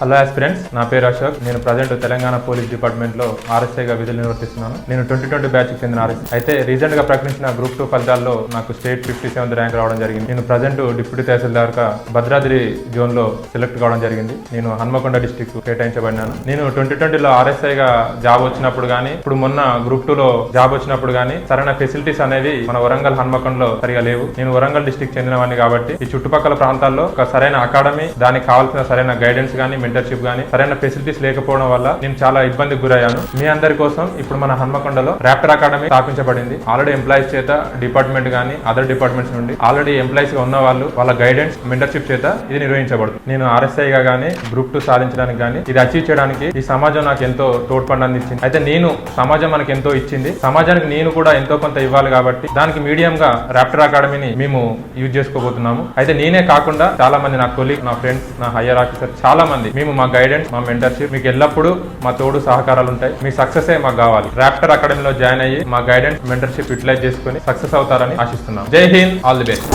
Hello aspirants, నా పేరు అశోక్. నేను ప్రజెంట్ తెలంగాణ పోలీస్ డిపార్ట్మెంట్ లో ఆర్ఎస్ఐగా విధులు నిర్వర్తిస్తున్నాను. నేను 2020 బ్యాచ్ కి చెందిన ఆర్ఎస్. అయితే రీసెంట్ గా ప్రకటించిన గ్రూప్ 2 ఫలితాల్లో నాకు స్టేట్ 57th ర్యాంక్ రావడం జరిగింది. నేను ప్రజెంట్ డిప్యూటీ తహసీల్దార్ గా భద్రాద్రి జోన్ లో సెలెక్ట్ కావడం జరిగింది. నేను హన్మకొండ డిస్టిక్ కేటాయించబడినాను. నేను 2020లో ఆర్ఎస్ఐగా జాబ్ వచ్చినప్పుడు గానీ, ఇప్పుడు మొన్న గ్రూప్ 2లో జాబ్ వచ్చినప్పుడు గానీ సరైన ఫెసిలిటీస్ అనేవి మన వరంగల్ హన్మకొండలో సరిగా లేవు. నేను వరంగల్ డిస్టిక్ చెందినవాడిని కాబట్టి ఈ చుట్టుపక్కల ప్రాంతాల్లో ఒక సరైన అకాడమీ, దానికి కావాల్సిన సరైన గైడెన్స్ గానీ, మెంటర్షిప్ గానీ సరైన ఫెసిలిటీస్ లేకపోవడం వల్ల నేను చాలా ఇబ్బందికి గురయ్యాను. మీ అందరి కోసం ఇప్పుడు మన హన్మకొండలో ర్యాప్టర్ అకాడమీ స్థాపించబడింది. ఆల్రెడీ ఎంప్లాయీస్ చేత డిపార్ట్మెంట్ గానీ అదర్ డిపార్ట్మెంట్స్ నుండి ఆల్రెడీ ఎంప్లాయీస్ గా ఉన్న వాళ్ళు వాళ్ళ గైడెన్స్, మెంటర్షిప్ చేత ఇది నిర్వహించబడుతుంది. నేను ఆర్ఎస్ఐగా గానీ గ్రూప్ 2 సాధించడానికి గానీ ఇది అచీవ్ చేయడానికి ఈ సమాజం నాకు ఎంతో తోడ్పడని ఇచ్చింది. అయితే నేను సమాజం మనకు ఎంతో ఇచ్చింది, సమాజానికి నేను కూడా ఎంతో కొంత ఇవ్వాలి కాబట్టి దానికి మీడియం గా ర్యాప్టర్ అకాడమీని మేము యూజ్ చేసుకోబోతున్నాము. అయితే నేనే కాకుండా చాలా మంది నా కొలీగ్, నా ఫ్రెండ్స్, నా హయ్యర్ ఆఫీసర్ చాలా మంది మేము మా గైడెన్స్, మా మెంటర్షిప్ మీకు ఎల్లప్పుడూ మా తోడు సహకారాలు ఉంటాయి. మీ సక్సెస్ మాకు కావాలి. ర్యాప్టర్ అకాడమీలో జాయిన్ అయ్యి మా గైడెన్స్, మెంటర్షిప్ యూటిలైజ్ చేసుకుని సక్సెస్ అవుతారని ఆశిస్తున్నాం. జై హింద్, ఆల్ ది బెస్ట్.